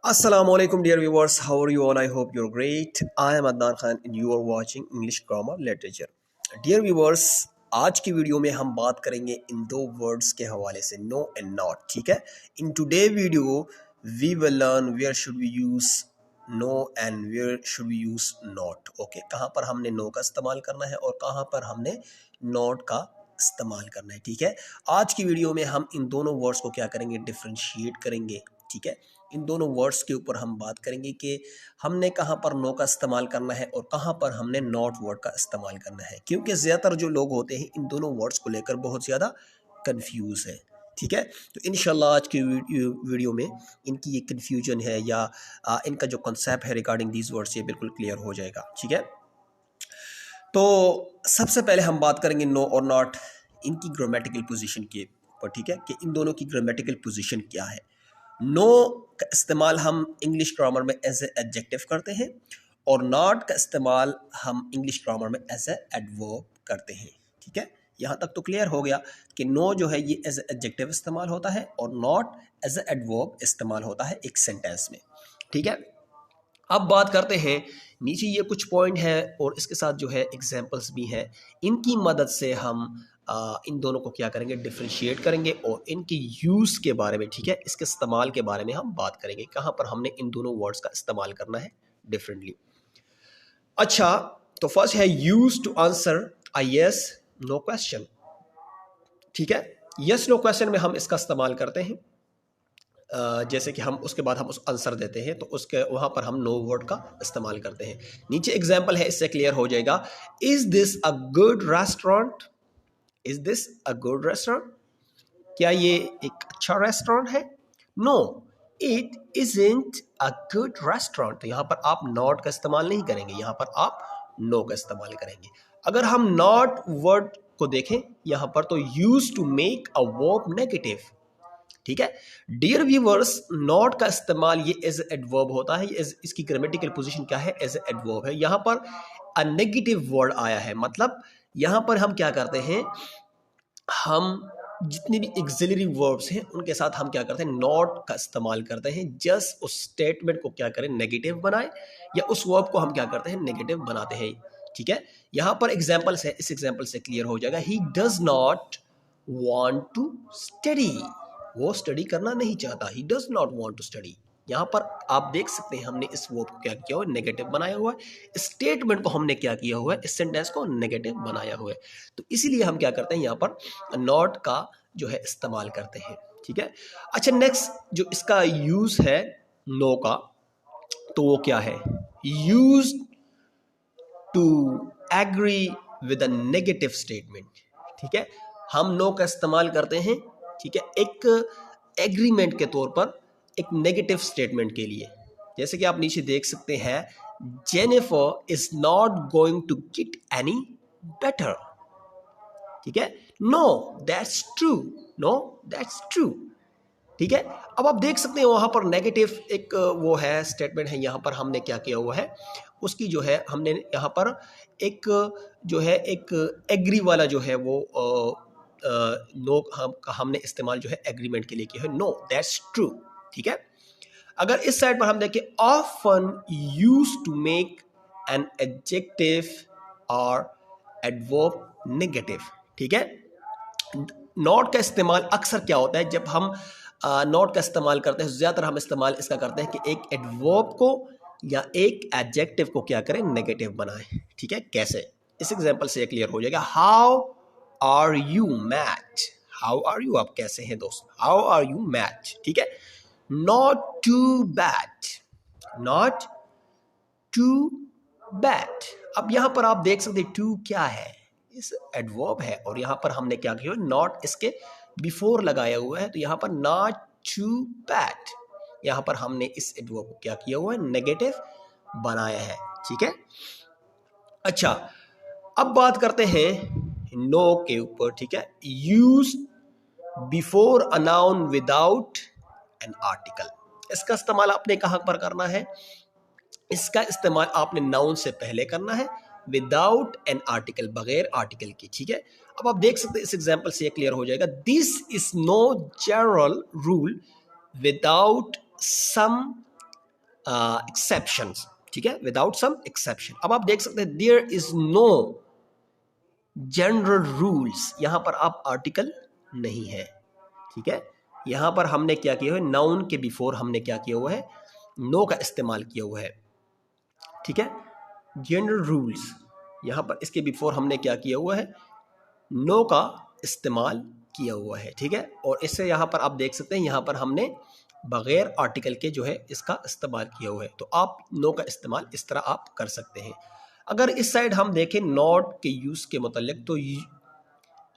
Assalamualaikum dear viewers, how are you all? I hope you're great. I am Adnan Khan and you are watching English Grammar Literature. Dear viewers, आज की video में हम बात करेंगे इन दो words के हवाले से नो एंड नॉट. ठीक है. In today video we will learn where should we use no and where should we use not. Okay, कहाँ पर हमने नो का इस्तेमाल करना है और कहाँ पर हमने नॉट का इस्तेमाल करना है. ठीक है. आज की वीडियो में हम इन दोनों वर्ड्स को क्या करेंगे, डिफ्रेंशिएट करेंगे. ठीक है. इन दोनों वर्ड्स के ऊपर हम बात करेंगे कि हमने कहाँ पर नो का इस्तेमाल करना है और कहाँ पर हमने नॉट वर्ड का इस्तेमाल करना है, क्योंकि ज़्यादातर जो लोग होते हैं इन दोनों वर्ड्स को लेकर बहुत ज़्यादा कंफ्यूज है. ठीक है. तो इंशाल्लाह आज की वीडियो में इनकी ये कन्फ्यूजन है या इनका जो कॉन्सेप्ट है रिगार्डिंग दीज वर्ड्स ये बिल्कुल क्लियर हो जाएगा. ठीक है. तो सबसे पहले हम बात करेंगे नो और नॉट इनकी ग्रामेटिकल पोजीशन के ऊपर. ठीक है, कि इन दोनों की ग्रामेटिकल पोजीशन क्या है. नो का इस्तेमाल हम इंग्लिश ग्रामर में एज ए एडजेक्टिव करते हैं और नॉट का इस्तेमाल हम इंग्लिश ग्रामर में एज ए एडवर्ब करते हैं. ठीक है. यहाँ तक तो क्लियर हो गया कि नो जो है ये एज ए एडजेक्टिव इस्तेमाल होता है और नॉट एज ए एडवर्ब इस्तेमाल होता है एक सेंटेंस में. ठीक है. अब बात करते हैं, नीचे ये कुछ पॉइंट है और इसके साथ जो है एग्जाम्पल्स भी हैं. इनकी मदद से हम इन दोनों को क्या करेंगे, डिफ्रेंशिएट करेंगे और इनके यूज़ के बारे में, ठीक है, इसके इस्तेमाल के बारे में हम बात करेंगे, कहाँ पर हमने इन दोनों वर्ड्स का इस्तेमाल करना है डिफरेंटली. अच्छा, तो फर्स्ट है use to answer a yes no question. ठीक है. यस नो क्वेश्चन में हम इसका इस्तेमाल करते हैं. जैसे कि हम उसके बाद हम उस आंसर देते हैं तो उसके वहाँ पर हम नो वर्ड का इस्तेमाल करते हैं. नीचे एग्जाम्पल है, इससे क्लियर हो जाएगा. Is this a good restaurant. Is this a good restaurant. क्या ये एक अच्छा रेस्टोरेंट है. No, it isn't a good restaurant. तो यहाँ पर आप नॉट का इस्तेमाल नहीं करेंगे, यहाँ पर आप नो का इस्तेमाल करेंगे. अगर हम नॉट वर्ड को देखें यहाँ पर तो use to make a verb negative. ठीक है. डियर व्यूवर्स, नॉट का इस्तेमाल ये एज एडवर्ब होता है. इसकी ग्रामेटिकल पोजीशन क्या है, एज एडवर्ब है. यहाँ पर अ नेगेटिव वर्ड आया है, मतलब यहाँ पर हम क्या करते हैं, हम जितने भी एक्सिलरी वर्ब्स हैं उनके साथ हम क्या करते हैं, नॉट का इस्तेमाल करते हैं. जस्ट उस स्टेटमेंट को क्या करें, नेगेटिव बनाए, या उस वर्ब को हम क्या करते हैं, नेगेटिव बनाते हैं. ठीक है. यहाँ पर एग्जाम्पल्स है, इस एग्जाम्पल से क्लियर हो जाएगा. He does not want to study. वो स्टडी करना नहीं चाहता. He does not want to study. यहाँ पर आप देख सकते हैं हमने इस वर्ब को क्या किया हुआ है, नेगेटिव बनाया हुआ है. स्टेटमेंट को हमने क्या किया हुआ है, इस सेंटेंस को नेगेटिव बनाया हुआ है. तो इसीलिए हम क्या करते हैं, यहाँ पर नॉट का जो है इस्तेमाल करते हैं. ठीक है. अच्छा, नेक्स्ट जो इसका यूज है नो का, तो वो क्या है, use to agree with a negative statement. ठीक है. हम नो का इस्तेमाल करते हैं, ठीक है, एक एग्रीमेंट के तौर पर, एक नेगेटिव स्टेटमेंट के लिए. जैसे कि आप नीचे देख सकते हैं, Jennifer is not going to get any better. ठीक है. No that's true. No that's true. ठीक है. अब आप देख सकते हैं वहां पर नेगेटिव एक वो है, स्टेटमेंट है. यहाँ पर हमने क्या किया हुआ है, उसकी जो है हमने यहाँ पर एक जो है एक एग्री वाला जो है वो नो हमने इस्तेमाल जो है एग्रीमेंट के लिए किया है, नो दैट्स ट्रू. ठीक है. अगर इस साइड पर हम देखें, often use to make an adjective और एडवर्ब नेगेटिव. ठीक है. नॉट का इस्तेमाल अक्सर क्या होता है, जब हम नॉट का इस्तेमाल करते हैं, ज़्यादातर हम इस्तेमाल इसका करते हैं कि एक एडवर्ब को या एक एडजेक्टिव को क्या करें, नेगेटिव बनाएं. ठीक है. कैसे, इस एग्जांपल से क्लियर हो जाएगा. How are you mate. How are you, आप कैसे हैं दोस्त. How are you mate. ठीक है. Not too bad. Not too bad. अब यहां पर आप देख सकते हैं टू क्या है, इस एडवर्ब है और यहां पर हमने क्या किया, नॉट इसके बिफोर लगाया हुआ है. तो यहां पर नॉट टू बैड, यहां पर हमने इस एडवर्ब को क्या किया हुआ है, नेगेटिव बनाया है. ठीक है. अच्छा, अब बात करते हैं नो के ऊपर. ठीक है. Use before a noun without an article. इसका इस्तेमाल आपने कहां पर करना है, इसका इस्तेमाल आपने नाउन से पहले करना है, विदाउट एन आर्टिकल, बगैर आर्टिकल की. ठीक है. अब आप देख सकते हैं इस एग्जांपल से क्लियर हो जाएगा. This is no general rule without some exceptions, ठीक है, विदाउट सम एक्सेप्शन। अब आप देख सकते हैं there is no general rules, यहां पर आप आर्टिकल नहीं है, ठीक है। यहां पर हमने क्या किया हुआ है, नाउन के बिफोर हमने क्या किया हुआ है, नो का इस्तेमाल किया हुआ है, ठीक है। जनरल रूल्स, यहां पर इसके बिफोर हमने क्या किया हुआ है, नो का इस्तेमाल किया हुआ है, ठीक है। और इससे यहाँ पर आप देख सकते हैं यहाँ पर हमने बगैर आर्टिकल के जो है इसका इस्तेमाल किया हुआ है। तो आप नो का इस्तेमाल इस तरह आप कर सकते हैं। अगर इस साइड हम देखें नॉट के यूज के मुतालिक, तो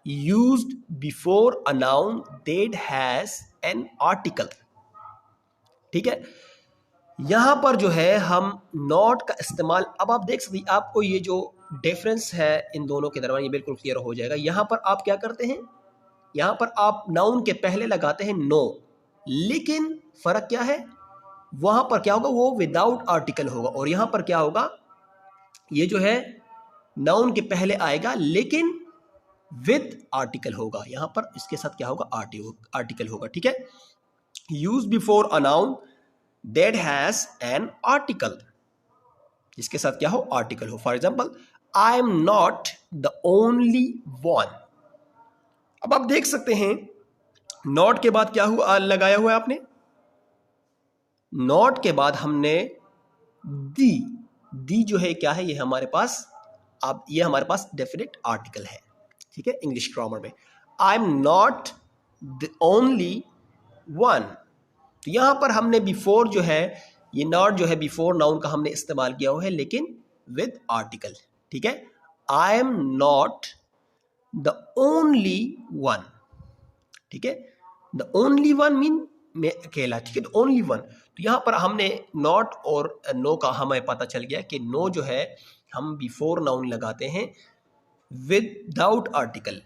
used before a noun that has an article, ठीक है। यहां पर जो है हम नॉट का इस्तेमाल, अब आप देख सकते हैं आपको ये जो डिफरेंस है इन दोनों के दरमियान ये बिल्कुल क्लियर हो जाएगा। यहां पर आप क्या करते हैं, यहां पर आप नाउन के पहले लगाते हैं नो, लेकिन फर्क क्या है, वहां पर क्या होगा, वो विदाउट आर्टिकल होगा, और यहां पर क्या होगा, ये जो है नाउन के पहले आएगा लेकिन विद आर्टिकल होगा, यहां पर इसके साथ क्या होगा, आर्टिकल होगा, ठीक है। Use before a noun that has an article, जिसके साथ क्या हो, आर्टिकल हो। For example, I am not the only one. अब आप देख सकते हैं नॉट के बाद क्या हुआ, लगाया हुआ है आपने, नॉट के बाद हमने दी जो है क्या है, ये हमारे पास, अब ये हमारे पास डेफिनेट आर्टिकल है, ठीक है। इंग्लिश ग्रामर में I am not the only one, तो यहां पर हमने बिफोर जो है, ये नॉट जो है बिफोर नाउन का हमने इस्तेमाल किया हुआ है लेकिन विद आर्टिकल, ठीक है। I am not the only one, ठीक है। द ओनली वन मीन मैं अकेला, ठीक है, द ओनली वन। तो यहां पर हमने नॉट और नो का हमें पता चल गया कि नो जो है हम बिफोर नाउन लगाते हैं विदाउट आर्टिकल,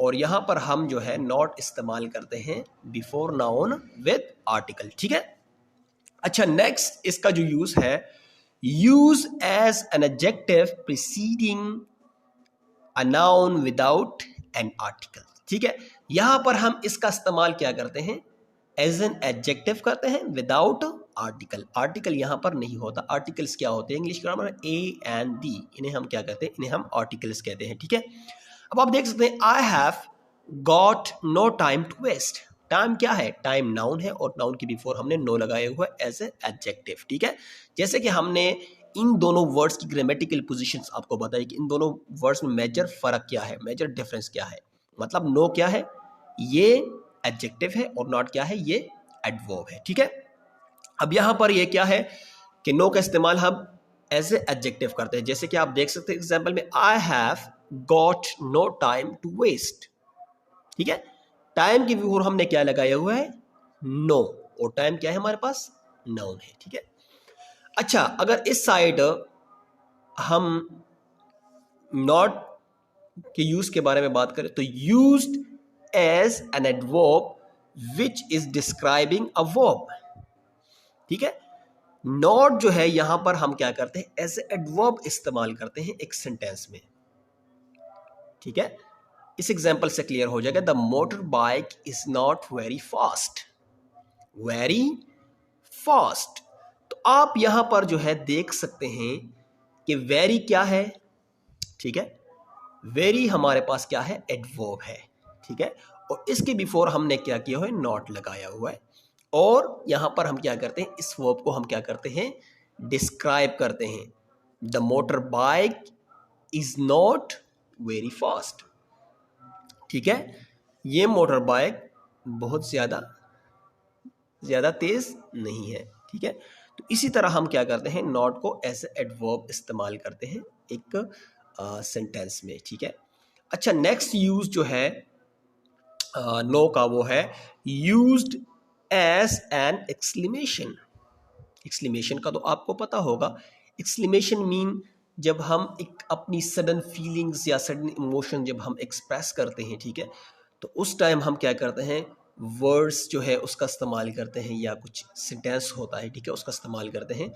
और यहां पर हम जो है नॉट इस्तेमाल करते हैं बिफोर नाउन विद आर्टिकल, ठीक है। अच्छा, नेक्स्ट इसका जो यूज है, use as an adjective preceding a noun without an article, ठीक है। यहां पर हम इसका इस्तेमाल क्या करते हैं, एज एन एडजेक्टिव करते हैं विदाउट आर्टिकल। आर्टिकल यहां पर नहीं होता। आर्टिकल्स क्या होते हैं इंग्लिश ग्रामर में, ए एंड दी, इन्हें हम क्या कहते हैं, इन्हें हम आर्टिकल्स कहते हैं, ठीक है। अब आप देख सकते हैं I have got no time to waste. Time क्या है, टाइम नाउन है, और नाउन के बिफोर हमने नो लगाया हुआ है एज ए एडजेक्टिव, ठीक है। जैसे कि हमने इन दोनों वर्ड्स की ग्रामेटिकल पोजीशंस आपको बताई कि इन दोनों वर्ड्स में मेजर फर्क क्या है, मेजर डिफरेंस क्या है। मतलब नो क्या है, ये एडजेक्टिव है, और नॉट क्या है, ये एडवर्ब है, ठीक है। अब यहां पर ये क्या है कि नो का इस्तेमाल हम एज ए एडजेक्टिव करते हैं। जैसे कि आप देख सकते हैं एग्जांपल में, I have got no time to waste, ठीक है। टाइम के बिफोर हमने क्या लगाया हुआ है, नो, और टाइम क्या है हमारे पास, नाउन है, ठीक है। अच्छा, अगर इस साइड हम नॉट के यूज के बारे में बात करें, तो used as an adverb which is describing a verb, ठीक है। नॉट जो है यहां पर हम क्या करते हैं, एज ए एडवर्ब इस्तेमाल करते हैं एक सेंटेंस में, ठीक है। इस एग्जाम्पल से क्लियर हो जाएगा, the motor bike is not very fast, very fast. तो आप यहां पर जो है देख सकते हैं कि वेरी क्या है, ठीक है, वेरी हमारे पास क्या है, एडवर्ब है, ठीक है। और इसके बिफोर हमने क्या किया हुआ है, नॉट लगाया हुआ है, और यहां पर हम क्या करते हैं, इस वर्ब को हम क्या करते हैं, डिस्क्राइब करते हैं। The motor bike is not very fast, ठीक है। ये मोटर बाइक बहुत ज्यादा तेज नहीं है, ठीक है। तो इसी तरह हम क्या करते हैं, नॉट को एज एडवर्ब इस्तेमाल करते हैं एक सेंटेंस में, ठीक है। अच्छा, नेक्स्ट यूज जो है नो का, वो है used as an exclamation. Exclamation का तो आपको पता होगा, एक्सक्लेमेशन मीन जब हम एक अपनी सडन फीलिंग्स या सडन इमोशन जब हम एक्सप्रेस करते हैं, ठीक है, तो उस टाइम हम क्या करते हैं, वर्ड्स जो है उसका इस्तेमाल करते हैं, या कुछ सेंटेंस होता है, ठीक है, उसका इस्तेमाल करते हैं।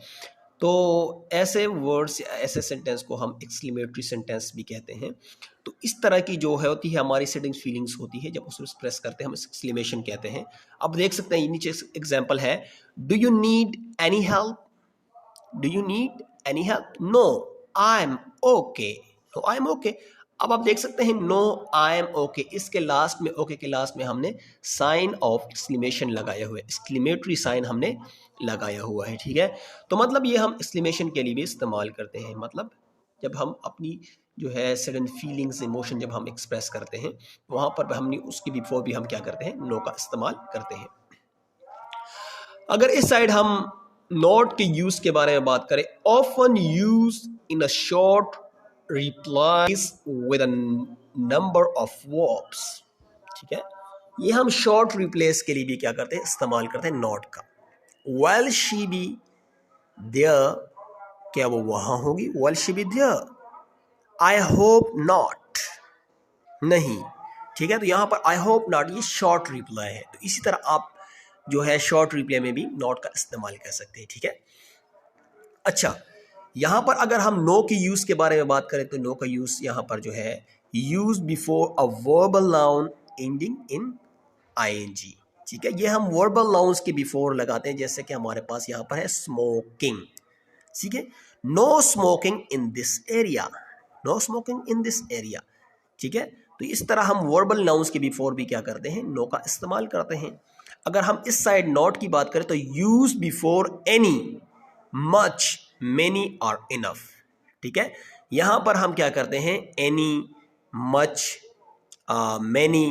तो ऐसे वर्ड्स, ऐसे सेंटेंस को हम एक्सक्लेमेटरी सेंटेंस भी कहते हैं। तो इस तरह की जो है होती है हमारी सडन फीलिंग्स होती है, जब उसको एक्सप्रेस करते हैं हम एक्सक्लेमेशन कहते हैं। अब देख सकते हैं नीचे एग्जांपल है, do you need any help, do you need any help? No I am okay, no I am okay. अब आप देख सकते हैं नो आई एम ओके, इसके लास्ट में ओके के लास्ट में हमने साइन ऑफ एक्सक्लेमेशन लगाया हुआ है, एक्सक्लेमेटरी साइन हमने लगाया हुआ है, ठीक है। तो मतलब ये हम एक्सक्लेमेशन के लिए भी इस्तेमाल करते हैं, मतलब जब हम अपनी जो है सडन फीलिंग्स इमोशन जब हम एक्सप्रेस करते हैं वहाँ पर हमने उसके बिफोर भी हम क्या करते हैं, नो का इस्तेमाल करते हैं। अगर इस साइड हम नॉट के यूज के बारे में बात करें, often use in a short replies with a number of verbs, ठीक है। ये हम शॉर्ट रिप्लेस के लिए भी क्या करते हैं, इस्तेमाल करते हैं नॉट का। वेल शी बी देयर, क्या वो वहां होगी? Will she be there. I hope not, नहीं, ठीक है। तो यहां पर आई होप नॉट ये शॉर्ट रिप्लाई है, तो इसी तरह आप जो है शॉर्ट रिप्लाई में भी नॉट का इस्तेमाल कर सकते हैं, ठीक है। अच्छा, यहां पर अगर हम नो की यूज के बारे में बात करें तो नो का यूज यहां पर जो है use before a verbal noun ending in I N G, ठीक है। ये हम वर्बल नाउन्स के बिफोर लगाते हैं, जैसे कि हमारे पास यहां पर है स्मोकिंग, ठीक है। No smoking in this area, no smoking in this area, ठीक है। तो इस तरह हम वर्बल नाउन्स के बिफोर भी क्या करते हैं, नो का इस्तेमाल करते हैं। अगर हम इस साइड नॉट की बात करें तो use before any, much, many और इनफ, ठीक है। यहां पर हम क्या करते हैं, एनी, मच, मैनी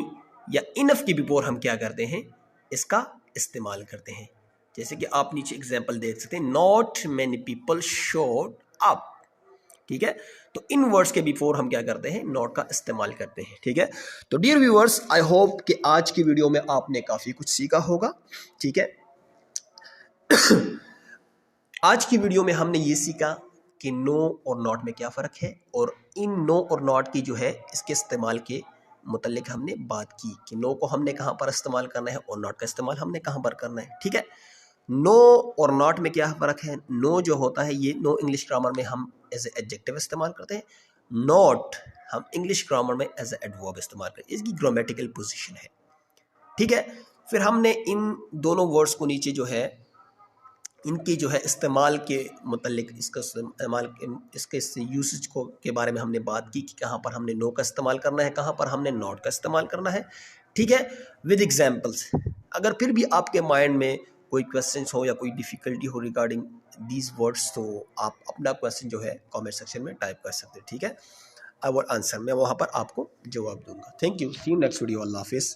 या इनफ के बिफोर हम क्या करते हैं, इसका इस्तेमाल करते हैं। जैसे कि आप नीचे एग्जांपल देख सकते हैं, not many people showed up, ठीक है। तो इन वर्ड्स के बिफोर हम क्या करते हैं, नॉट का इस्तेमाल करते हैं, ठीक है। तो डियर व्यूअर्स, आई होप कि आज की वीडियो में आपने काफी कुछ सीखा होगा, ठीक है। आज की वीडियो में हमने ये सीखा कि नो और नॉट में क्या फ़र्क है, और इन नो और नॉट की जो है इसके इस्तेमाल के मुतल्लिक हमने बात की कि नो को हमने कहाँ पर इस्तेमाल करना है और नॉट का इस्तेमाल हमने कहाँ पर करना है, ठीक है। नो और नॉट में क्या फ़र्क है, नो जो होता है ये नो इंग्लिश ग्रामर में हम एज ए एडजेक्टिव इस्तेमाल करते हैं, नॉट हम इंग्लिश ग्रामर में एज ए एडवर्ब इस्तेमाल करते हैं, इसकी ग्रामेटिकल पोजीशन है, ठीक है। फिर हमने इन दोनों वर्ड्स को नीचे जो है इनकी जो है इस्तेमाल के मुतल्लिक इसका इस्तेमाल इसके यूसेज को के बारे में हमने बात की कि कहाँ पर हमने नो का इस्तेमाल करना है, कहाँ पर हमने नॉट का इस्तेमाल करना है, ठीक है, विद एग्जांपल्स। अगर फिर भी आपके माइंड में कोई क्वेश्चंस हो या कोई डिफ़िकल्टी हो रिगार्डिंग दीज वर्ड्स, तो आप अपना क्वेश्चन जो है कमेंट सेक्शन में टाइप कर सकते हैं, ठीक है। आई विल आंसर, मैं वहाँ पर आपको जवाब दूंगा। Thank you, see you next video, अल्लाह हाफिज़।